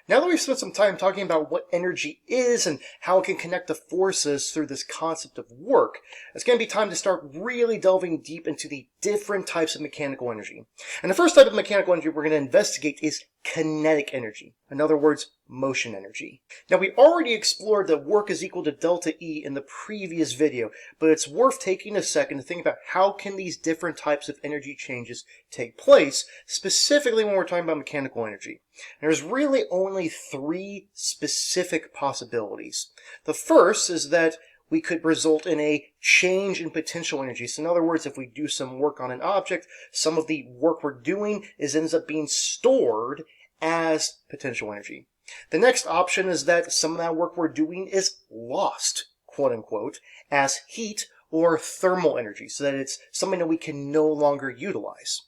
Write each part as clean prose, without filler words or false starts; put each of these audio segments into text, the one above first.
Now that we've spent some time talking about what energy is and how it can connect to forces through this concept of work, it's going to be time to start really delving deep into the different types of mechanical energy. And the first type of mechanical energy we're going to investigate is kinetic energy. In other words, motion energy. Now, we already explored that work is equal to delta E in the previous video, but it's worth taking a second to think about how can these different types of energy changes take place, specifically when we're talking about mechanical energy. There's really only three specific possibilities. The first is that we could result in a change in potential energy. So in other words, if we do some work on an object, some of the work we're doing ends up being stored as potential energy. The next option is that some of that work we're doing is lost, quote unquote, as heat or thermal energy, so that it's something that we can no longer utilize.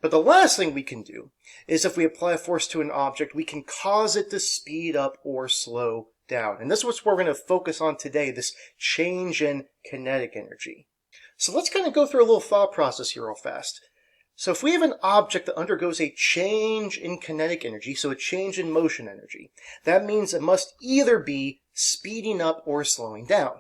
But the last thing we can do is if we apply a force to an object, we can cause it to speed up or slow down. And this is what we're going to focus on today, this change in kinetic energy. So let's kind of go through a little thought process here real fast. So if we have an object that undergoes a change in kinetic energy, so a change in motion energy, that means it must either be speeding up or slowing down.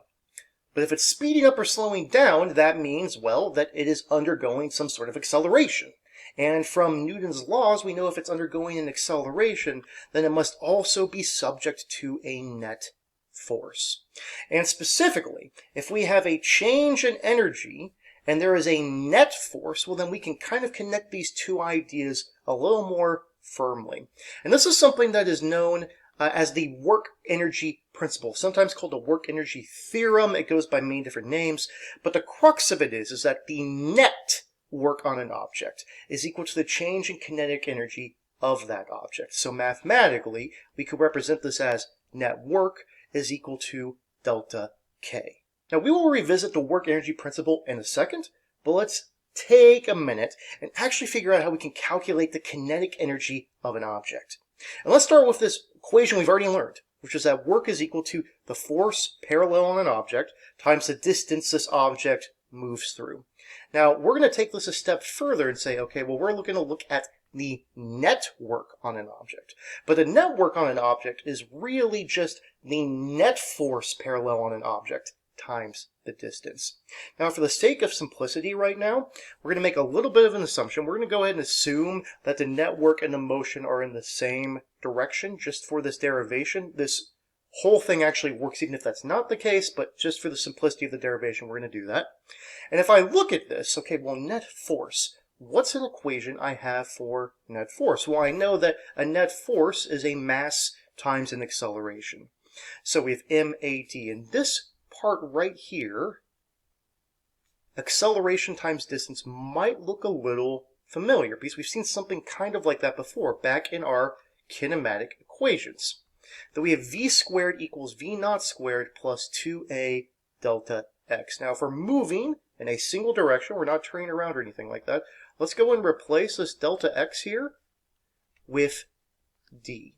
But if it's speeding up or slowing down, that means, well, that it is undergoing some sort of acceleration. And from Newton's laws, we know if it's undergoing an acceleration, then it must also be subject to a net force. And specifically, if we have a change in energy and there is a net force, well, then we can kind of connect these two ideas a little more firmly. And this is something that is known as the work energy principle, sometimes called the work energy theorem. It goes by many different names, but the crux of it is that the net work on an object is equal to the change in kinetic energy of that object. So mathematically, we could represent this as net work is equal to delta K. Now, we will revisit the work energy principle in a second, but let's take a minute and actually figure out how we can calculate the kinetic energy of an object. And let's start with this equation we've already learned, which is that work is equal to the force parallel on an object times the distance this object moves through. Now, we're going to take this a step further and say, okay, well, we're going to look at the net work on an object. But the net work on an object is really just the net force parallel on an object times the distance. Now, for the sake of simplicity right now, we're going to make a little bit of an assumption. We're going to go ahead and assume that the net work and the motion are in the same direction just for this derivation. This whole thing actually works even if that's not the case, but just for the simplicity of the derivation, we're going to do that. And if I look at this, okay, well, net force, what's an equation I have for net force? Well, I know that a net force is a mass times an acceleration. So we have MAD, and this part right here, acceleration times distance, might look a little familiar because we've seen something kind of like that before back in our kinematic equations. That we have v squared equals v naught squared plus 2a delta x. Now, if we're moving in a single direction, we're not turning around or anything like that, let's go and replace this delta x here with d.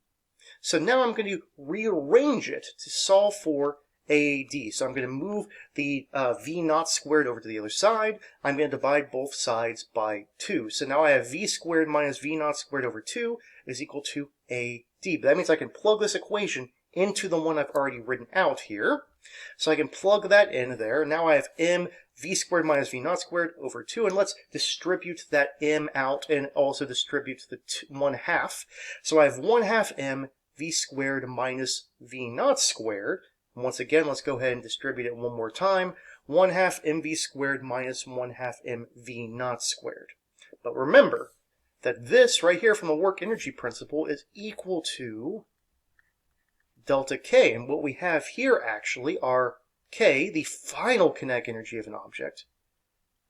So now I'm going to rearrange it to solve for AD. So I'm going to move the v naught squared over to the other side. I'm going to divide both sides by 2. So now I have v squared minus v naught squared over 2 is equal to AD. But that means I can plug this equation into the one I've already written out here. So I can plug that in there. Now I have m v squared minus v naught squared over 2. And let's distribute that m out and also distribute the 1/2. So I have 1/2 m v squared minus v naught squared. Once again, let's go ahead and distribute it one more time. 1/2 mv squared minus 1/2 mv naught squared. But remember that this right here from the work energy principle is equal to delta K. And what we have here actually are K, the final kinetic energy of an object,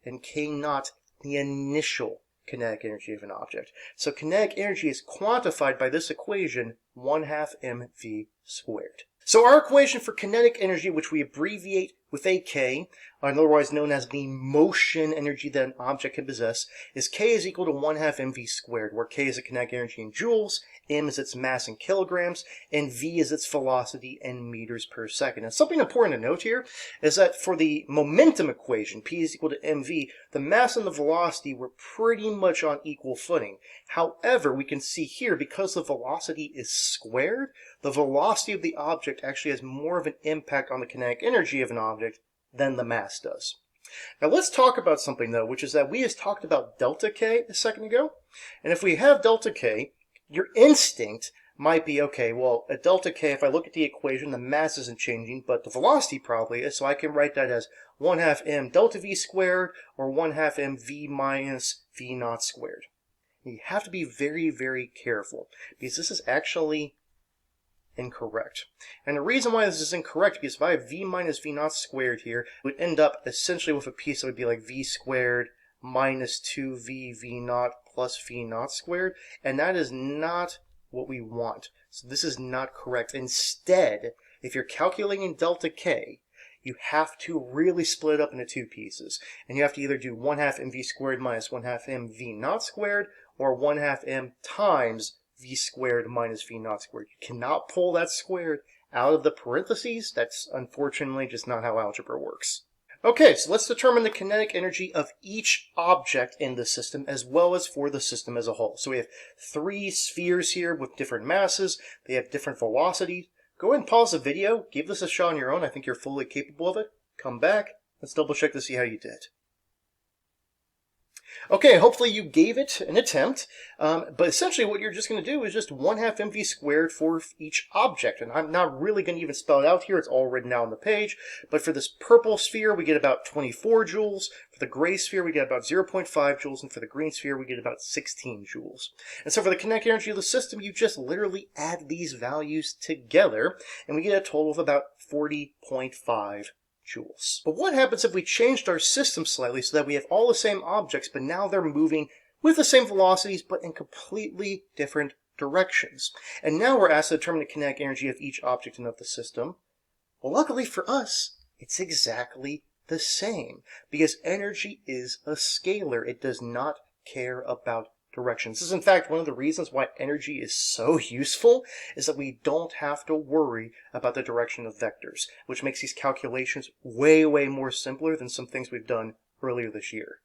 and K naught, the initial kinetic energy of an object. So kinetic energy is quantified by this equation, 1/2 mv squared. So our equation for kinetic energy, which we abbreviate with AK, otherwise known as the motion energy that an object can possess, is K is equal to 1/2 mv squared, where K is the kinetic energy in joules, m is its mass in kilograms, and v is its velocity in meters per second. And something important to note here is that for the momentum equation, P is equal to mv, the mass and the velocity were pretty much on equal footing. However, we can see here, because the velocity is squared, the velocity of the object actually has more of an impact on the kinetic energy of an object than the mass does. Now let's talk about something though, which is that we just talked about delta K a second ago. And if we have delta K, your instinct might be, okay, well, at delta K, if I look at the equation, the mass isn't changing, but the velocity probably is, so I can write that as 1/2 m delta V squared, or 1/2 m V minus V naught squared. And you have to be very, very careful, because this is actually incorrect. And the reason why this is incorrect, because if I have V minus V naught squared here, it would end up essentially with a piece that would be like V squared minus 2V V naught plus V naught squared, and that is not what we want. So this is not correct. Instead, if you're calculating delta K, you have to really split it up into two pieces. And you have to either do 1/2 mv squared minus 1/2 m V naught squared, or 1/2 m times V squared minus V naught squared. You cannot pull that squared out of the parentheses. That's unfortunately just not how algebra works. Okay, so let's determine the kinetic energy of each object in the system as well as for the system as a whole. So we have 3 spheres here with different masses. They have different velocities. Go ahead and pause the video. Give this a shot on your own. I think you're fully capable of it. Come back. Let's double check to see how you did. Okay, hopefully you gave it an attempt, but essentially what you're just going to do is just 1/2 mv squared for each object, and I'm not really going to even spell it out here, it's all written out on the page, but for this purple sphere we get about 24 joules, for the gray sphere we get about 0.5 joules, and for the green sphere we get about 16 joules. And so for the kinetic energy of the system, you just literally add these values together, and we get a total of about 40.5 joules. But what happens if we changed our system slightly so that we have all the same objects, but now they're moving with the same velocities, but in completely different directions? And now we're asked to determine the kinetic energy of each object and of the system. Well, luckily for us, it's exactly the same, because energy is a scalar. It does not care about directions. This is in fact one of the reasons why energy is so useful, is that we don't have to worry about the direction of vectors, which makes these calculations way, way more simpler than some things we've done earlier this year.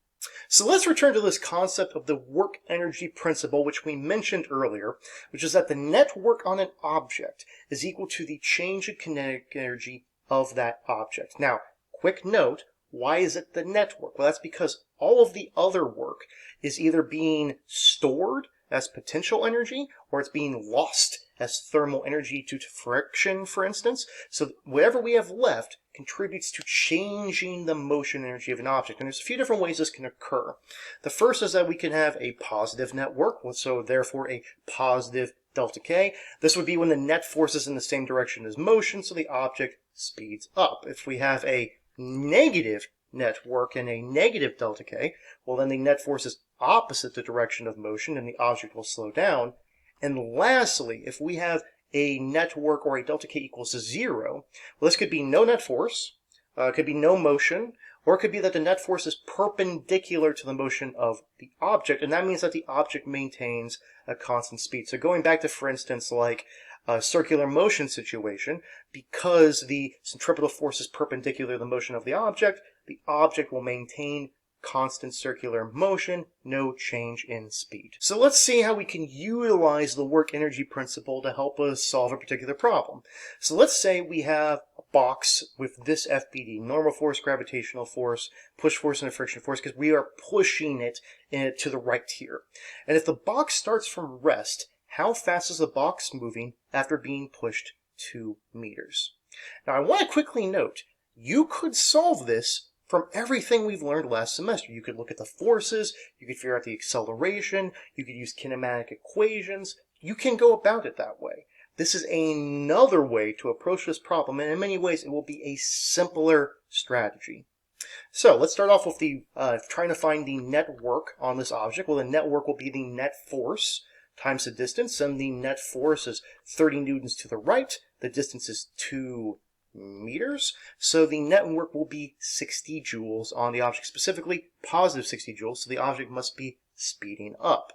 So let's return to this concept of the work energy principle, which we mentioned earlier, which is that the net work on an object is equal to the change in kinetic energy of that object. Now, quick note, why is it the net work? Well, that's because all of the other work is either being stored as potential energy, or it's being lost as thermal energy due to friction, for instance. So whatever we have left contributes to changing the motion energy of an object. And there's a few different ways this can occur. The first is that we can have a positive net work, so therefore a positive delta K. This would be when the net force is in the same direction as motion, so the object speeds up. If we have a negative net work and a negative delta K, well then the net force is opposite the direction of motion and the object will slow down. And lastly, if we have a net work or a delta K equals to 0, well, this could be no net force, it could be no motion, or it could be that the net force is perpendicular to the motion of the object, and that means that the object maintains a constant speed. So going back to, for instance, like a circular motion situation, because the centripetal force is perpendicular to the motion of the object will maintain constant circular motion, no change in speed. So let's see how we can utilize the work energy principle to help us solve a particular problem. So let's say we have a box with this FBD, normal force, gravitational force, push force, and a friction force, because we are pushing it to the right here. And if the box starts from rest, how fast is the box moving after being pushed 2 meters? Now I want to quickly note, you could solve this from everything we've learned last semester. You could look at the forces, you could figure out the acceleration, you could use kinematic equations. You can go about it that way. This is another way to approach this problem, and in many ways it will be a simpler strategy. So let's start off with the trying to find the net work on this object. Well, the net work will be the net force times the distance, and the net force is 30 newtons to the right. The distance is 2 meters. So the net work will be 60 joules on the object, specifically positive 60 joules. So the object must be speeding up.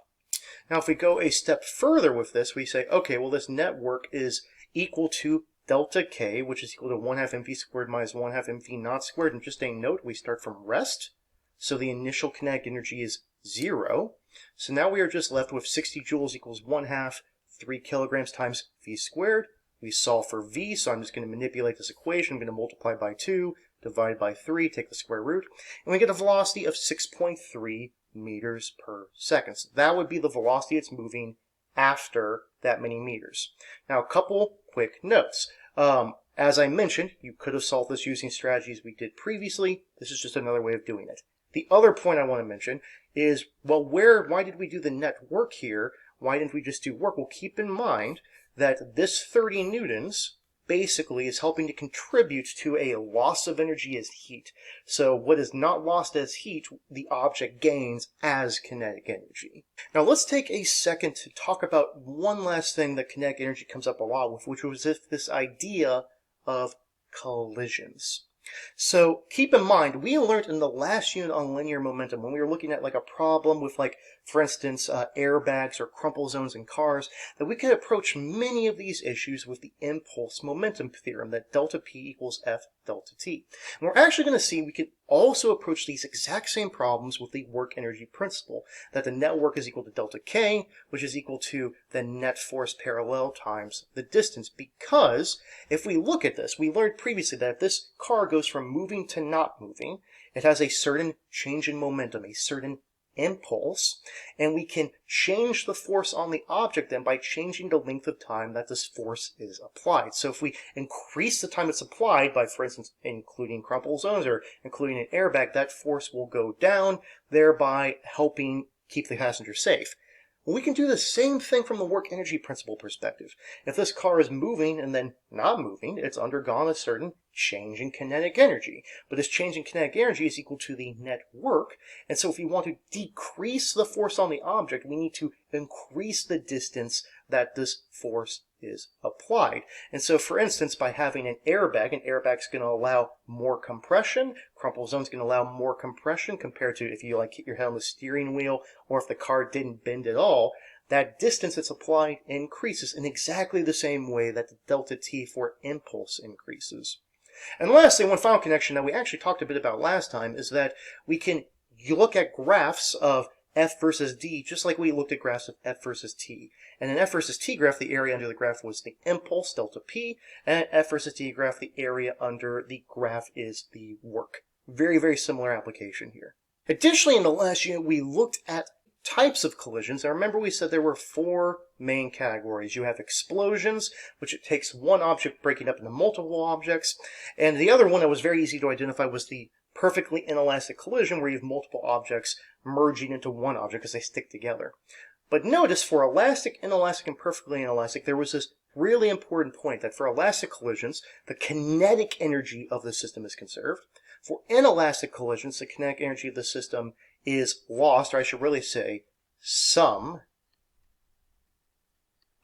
Now, if we go a step further with this, we say, okay, well, this net work is equal to delta K, which is equal to 1/2 mv squared minus 1/2 mv naught squared. And just a note, we start from rest. So the initial kinetic energy is 0. So now we are just left with 60 joules equals 1/2 3 kilograms times v squared. We solve for v, so I'm just going to manipulate this equation. I'm going to multiply by 2, divide by 3, take the square root, and we get a velocity of 6.3 meters per second. So that would be the velocity it's moving after that many meters. Now, a couple quick notes. As I mentioned, you could have solved this using strategies we did previously. This is just another way of doing it. The other point I want to mention is, well, why did we do the net work here? Why didn't we just do work? Well, keep in mind that this 30 newtons basically is helping to contribute to a loss of energy as heat. So what is not lost as heat, the object gains as kinetic energy. Now let's take a second to talk about one last thing that kinetic energy comes up a lot with, which was this idea of collisions. So keep in mind, we learned in the last unit on linear momentum, when we were looking at like a problem with, like, for instance, airbags or crumple zones in cars, that we could approach many of these issues with the impulse momentum theorem, that delta P equals F delta T. And we're actually going to see we can also approach these exact same problems with the work energy principle, that the net work is equal to delta K, which is equal to the net force parallel times the distance. Because if we look at this, we learned previously that if this car goes from moving to not moving, it has a certain change in momentum, a certain impulse, and we can change the force on the object then by changing the length of time that this force is applied. So if we increase the time it's applied by, for instance, including crumple zones or including an airbag, that force will go down, thereby helping keep the passenger safe. Well, we can do the same thing from the work energy principle perspective. If this car is moving and then not moving, it's undergone a certain change in kinetic energy. But this change in kinetic energy is equal to the net work. And so if we want to decrease the force on the object, we need to increase the distance that this force is applied. And so, for instance, by having an airbag is going to allow more compression. Crumple zone's going to allow more compression compared to if you hit your head on the steering wheel, or if the car didn't bend at all. That distance that's applied increases in exactly the same way that the delta T for impulse increases. And lastly, one final connection that we actually talked a bit about last time is that we can look at graphs of F versus D, just like we looked at graphs of F versus T. And in F versus T graph, the area under the graph was the impulse, delta P, and in F versus T graph, the area under the graph is the work. Very, very similar application here. Additionally, in the last unit, we looked at types of collisions. And remember, we said there were 4 main categories. You have explosions, which it takes one object breaking up into multiple objects. And the other one that was very easy to identify was the perfectly inelastic collision, where you have multiple objects merging into one object because they stick together. But notice, for elastic, inelastic, and perfectly inelastic, there was this really important point that for elastic collisions, the kinetic energy of the system is conserved. For inelastic collisions, the kinetic energy of the system is lost, or I should really say, some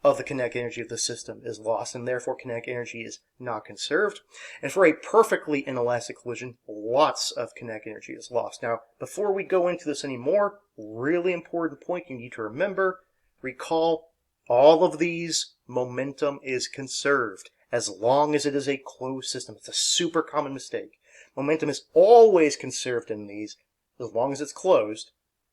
of the kinetic energy of the system is lost, and therefore kinetic energy is not conserved. And for a perfectly inelastic collision, lots of kinetic energy is lost. Now, before we go into this anymore, really important point you need to remember, recall all of these, momentum is conserved as long as it is a closed system. It's a super common mistake. Momentum is always conserved in these as long as it's closed,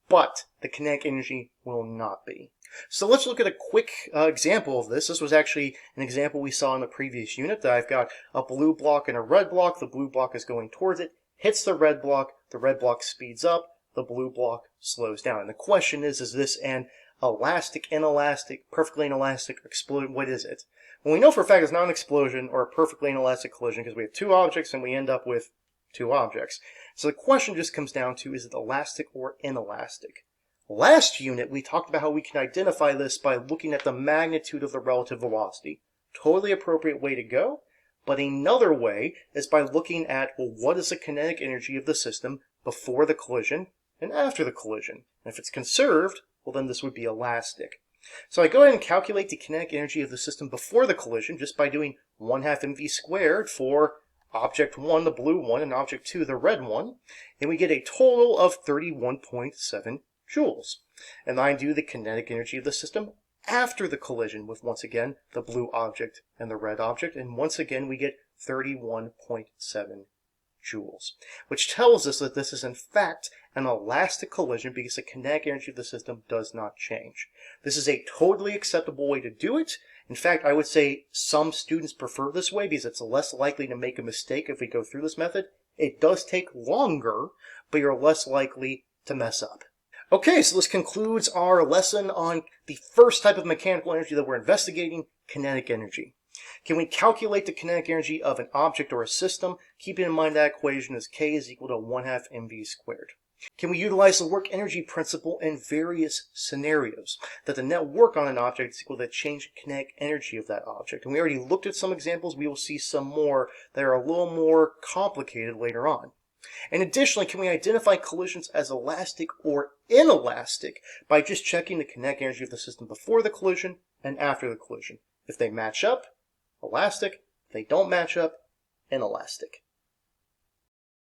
but the kinetic energy will not be. So let's look at a quick example of this. This was actually an example we saw in the previous unit. That I've got a blue block and a red block. The blue block is going towards it, hits the red block speeds up, the blue block slows down. And the question is this an elastic, inelastic, perfectly inelastic explosion? What is it? Well, we know for a fact it's not an explosion or a perfectly inelastic collision because we have 2 objects and we end up with 2 objects. So the question just comes down to, is it elastic or inelastic? Last unit, we talked about how we can identify this by looking at the magnitude of the relative velocity. Totally appropriate way to go. But another way is by looking at, well, what is the kinetic energy of the system before the collision and after the collision? And if it's conserved, well, then this would be elastic. So I go ahead and calculate the kinetic energy of the system before the collision just by doing 1/2 mv squared for object 1, the blue one, and object 2, the red one, and we get a total of 31.7 joules. And I do the kinetic energy of the system after the collision with, once again, the blue object and the red object, and once again we get 31.7 joules, which tells us that this is in fact an elastic collision because the kinetic energy of the system does not change. This is a totally acceptable way to do it. In fact, I would say some students prefer this way because it's less likely to make a mistake if we go through this method. It does take longer, but you're less likely to mess up. Okay, so this concludes our lesson on the first type of mechanical energy that we're investigating, kinetic energy. Can we calculate the kinetic energy of an object or a system? Keeping in mind that equation is K is equal to 1/2 mv squared. Can we utilize the work energy principle in various scenarios? That the net work on an object is equal to the change in kinetic energy of that object. And we already looked at some examples. We will see some more that are a little more complicated later on. And additionally, can we identify collisions as elastic or inelastic by just checking the kinetic energy of the system before the collision and after the collision? If they match up, elastic. If they don't match up, inelastic.